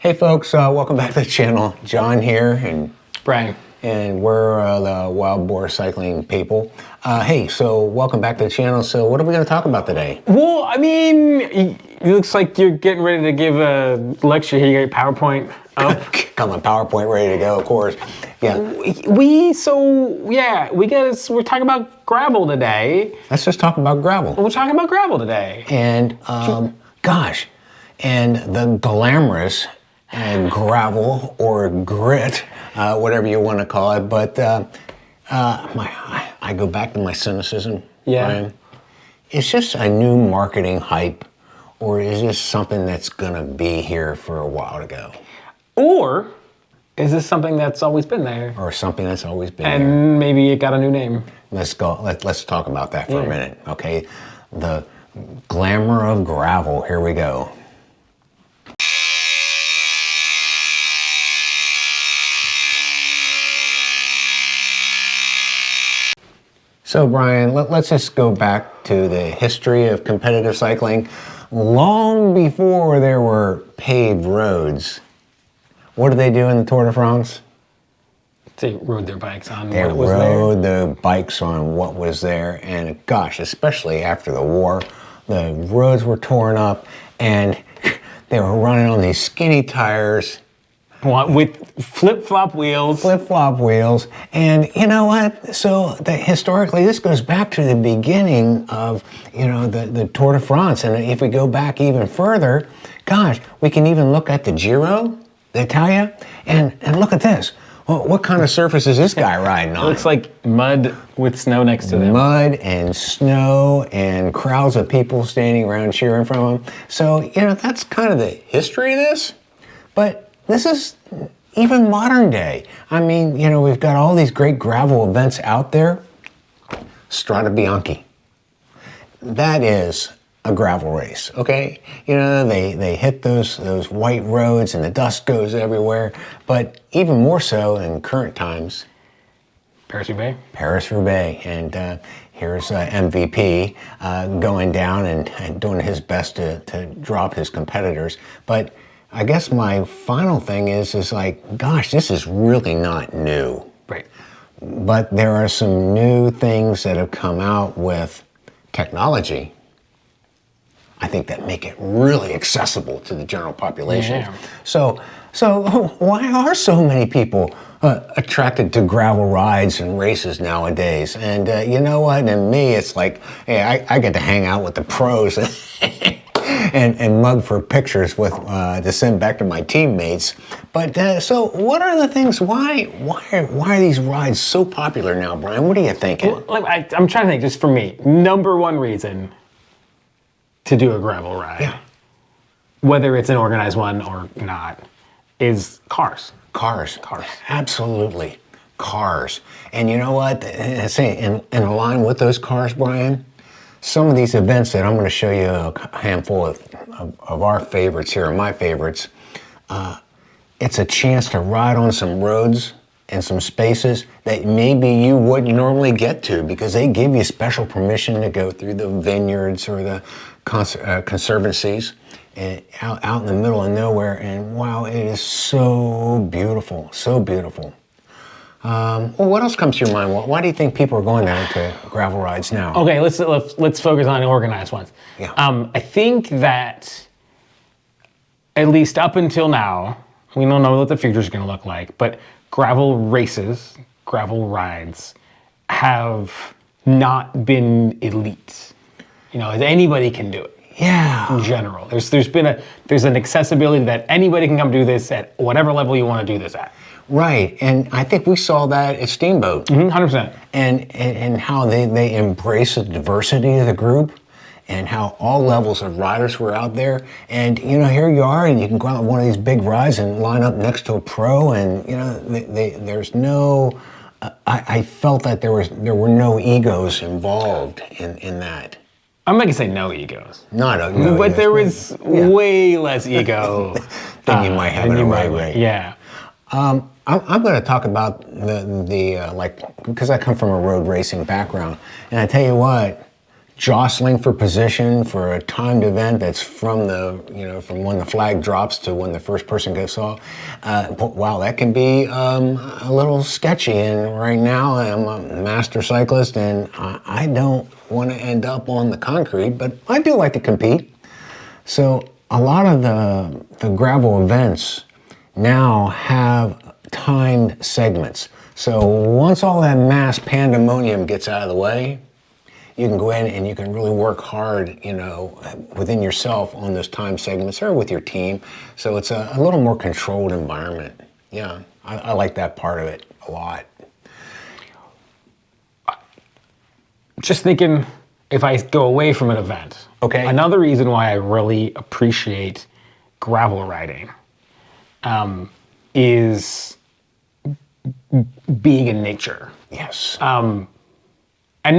Hey folks, welcome back to the channel. John here, and Brian. And we're the Wild Boar Cycling people. Hey, so welcome back to the channel. So what are we going to talk about today? Well, I mean, it looks like you're getting ready to give a lecture here. You got your PowerPoint up. Got my PowerPoint ready to go, of course. Yeah. We're talking about gravel today. Let's just talk about gravel. We're talking about gravel today. And, gosh, and the glamorous gravel or grit, whatever you want to call it. But I go back to my cynicism. Yeah. Brian. It's just a new marketing hype, or is this something that's going to be here for a while to go? Or is this something that's always been there? Or something that's always been there. And maybe it got a new name. Let's go. Let's talk about that for a minute, okay? The glamour of gravel. Here we go. So Brian, let's just go back to the history of competitive cycling. Long before there were paved roads, what did they do in the Tour de France? They rode their bikes on They what was there. rode the bikes on what was there, and gosh, especially after the war, the roads were torn up, and they were running on these skinny tires. With flip-flop wheels. Flip-flop wheels. And you know what? So historically, this goes back to the beginning of, the Tour de France. And if we go back even further, gosh, we can even look at the Giro d'Italia. And look at this. Well, what kind of surface is this guy riding on? It looks like mud with snow next to them. Mud and snow and crowds of people standing around cheering from him. So, that's kind of the history of this. But this is even modern day. I mean, we've got all these great gravel events out there. Strada Bianchi. That is a gravel race, okay? They hit those white roads and the dust goes everywhere. But even more so in current times, Paris-Roubaix. And here's MVP going down and doing his best to drop his competitors. But I guess my final thing is like, gosh, this is really not new. Right. But there are some new things that have come out with technology, I think, that make it really accessible to the general population. Yeah. So why are so many people attracted to gravel rides and races nowadays? And you know what? And me, it's like, hey, I get to hang out with the pros and mug for pictures with to send back to my teammates. But so what are the things? Why are these rides so popular now, Brian? What are you thinking? Well, I'm trying to think. Just for me, number one reason to do a gravel ride, whether it's an organized one or not, is cars. Cars. Absolutely, cars. And you know what? In line with those cars, Brian, some of these events that I'm going to show you a handful of our favorites here, my favorites, it's a chance to ride on some roads and some spaces that maybe you wouldn't normally get to because they give you special permission to go through the vineyards or the conservancies and out in the middle of nowhere. And wow, it is so beautiful, so beautiful. Well, what else comes to your mind? Why do you think people are going out to gravel rides now? Okay, let's focus on organized ones. Yeah. I think that at least up until now, we don't know what the future is going to look like, but gravel races, gravel rides have not been elite. Anybody can do it. Yeah. In general, there's an accessibility that anybody can come do this at whatever level you want to do this at. Right, and I think we saw that at Steamboat. 100%. And how they embrace the diversity of the group and how all levels of riders were out there. And, here you are, and you can go out on one of these big rides and line up next to a pro, and, there's no... I felt that there were no egos involved in that. I'm not going to say no egos. No but egos, there was way less ego than you might have in a ride. Yeah. I'm going to talk about the because I come from a road racing background, and I tell you what, jostling for position for a timed event that's from from when the flag drops to when the first person goes off. Wow, that can be a little sketchy. And right now, I'm a master cyclist, and I don't want to end up on the concrete, but I do like to compete. So a lot of the gravel events now have timed segments. So once all that mass pandemonium gets out of the way, you can go in and you can really work hard, within yourself on those time segments or with your team. So it's a little more controlled environment. Yeah, I like that part of it a lot. Just thinking, if I go away from an event, Okay. Another reason why I really appreciate gravel riding is being in nature. Yes. And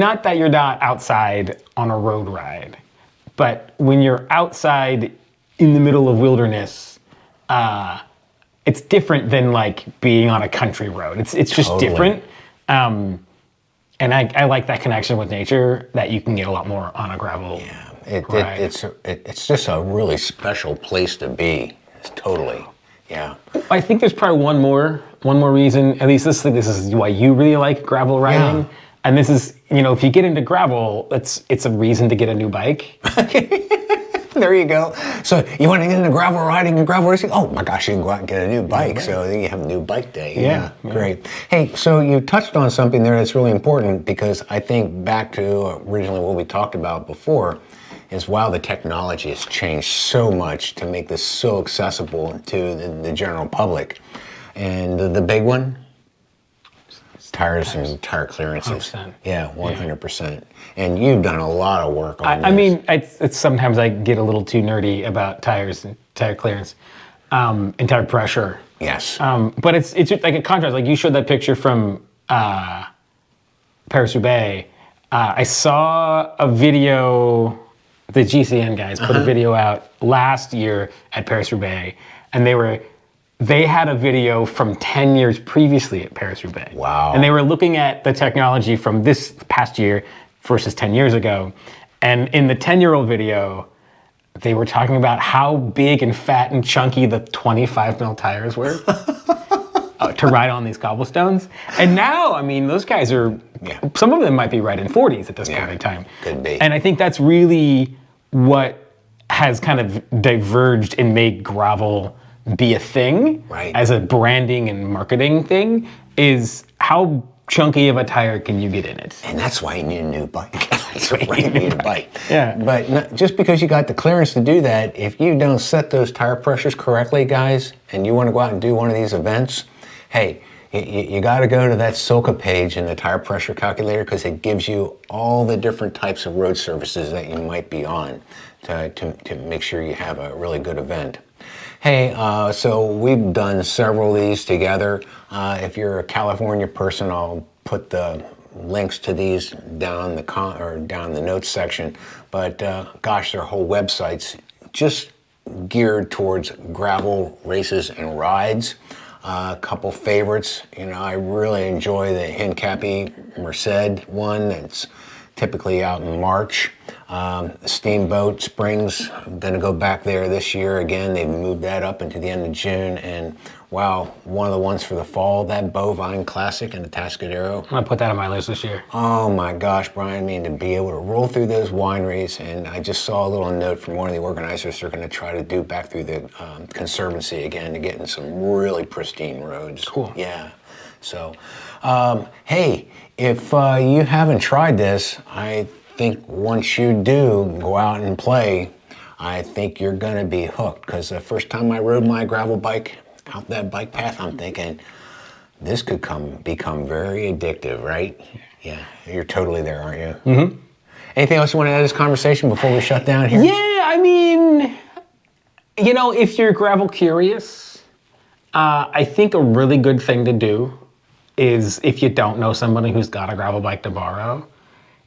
not that you're not outside on a road ride, but when you're outside in the middle of wilderness, it's different than like being on a country road. It's just Totally. different. And I like that connection with nature that you can get a lot more on a gravel ride. It's just a really special place to be. It's totally, yeah. I think there's probably one more reason. At least this is why you really like gravel riding. Yeah. And this is, if you get into gravel, it's a reason to get a new bike. There you go. So you want to get into gravel riding and gravel racing? Oh my gosh, you can go out and get a new bike. So then you have a new bike day. Yeah. Great. Hey, so you touched on something there that's really important, because I think back to originally what we talked about before is, wow, the technology has changed so much to make this so accessible to the general public. And the big one? Tires and tire clearances. 100%. Yeah, 100%. And you've done a lot of work on this. I mean, it's sometimes I get a little too nerdy about tires and tire clearance and tire pressure. Yes. But it's like a contrast. Like you showed that picture from Paris-Roubaix. I saw a video, the GCN guys put a video out last year at Paris-Roubaix, and they had a video from 10 years previously at Paris-Roubaix. Wow. And they were looking at the technology from this past year versus 10 years ago. And in the 10-year-old video, they were talking about how big and fat and chunky the 25 mil tires were to ride on these cobblestones. And now, I mean, those guys are, some of them might be riding 40s at this point in time. Could be. And I think that's really what has kind of diverged and made gravel be a thing, right, as a branding and marketing thing, is how chunky of a tire can you get in it? And that's why you need a new bike. That's why you need a bike. Yeah. But just because you got the clearance to do that, if you don't set those tire pressures correctly, guys, and you want to go out and do one of these events, hey, you got to go to that Silka page in the tire pressure calculator, because it gives you all the different types of road surfaces that you might be on to make sure you have a really good event. Hey, so we've done several of these together. If you're a California person, I'll put the links to these down the notes section. But gosh, their whole website's just geared towards gravel races and rides. A couple favorites, I really enjoy the Hincapie Merced one. It's typically out in March. Steamboat Springs, I'm gonna go back there this year again. They've moved that up into the end of June, and wow, one of the ones for the fall, that Bovine Classic in the Atascadero. I'm gonna put that on my list this year. Oh my gosh, Brian, I mean, to be able to roll through those wineries, and I just saw a little note from one of the organizers, they're gonna try to do back through the Conservancy again to get in some really pristine roads. Cool. Yeah, so, hey, if you haven't tried this, I think once you do go out and play, I think you're gonna be hooked, because the first time I rode my gravel bike out that bike path, I'm thinking, this could become very addictive, right? Yeah, you're totally there, aren't you? Mm-hmm. Anything else you want to add to this conversation before we shut down here? Yeah, I mean, if you're gravel curious, I think a really good thing to do is, if you don't know somebody who's got a gravel bike to borrow,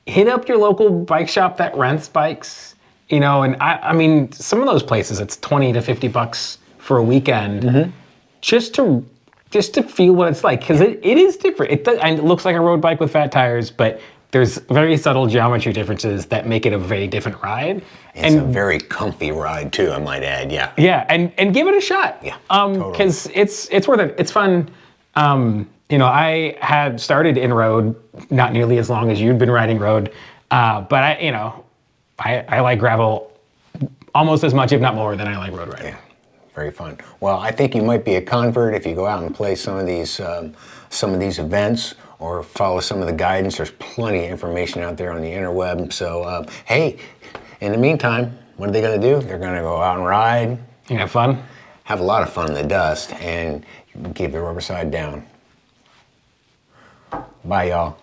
hit up your local bike shop that rents bikes. And I mean, some of those places, it's $20 to $50 for a weekend, just to feel what it's like, because it is different. It looks like a road bike with fat tires, but there's very subtle geometry differences that make it a very different ride. It's a very comfy ride too, I might add. Yeah. Yeah, and give it a shot. Yeah, Because it's worth it. It's fun. You know, I had started in road not nearly as long as you'd been riding road, but I like gravel almost as much, if not more, than I like road riding. Yeah, very fun. Well, I think you might be a convert if you go out and play some of these events or follow some of the guidance. There's plenty of information out there on the interweb. So, hey, in the meantime, what are they going to do? They're going to go out and ride. You have fun? Have a lot of fun in the dust and keep the rubber side down. Bye, y'all.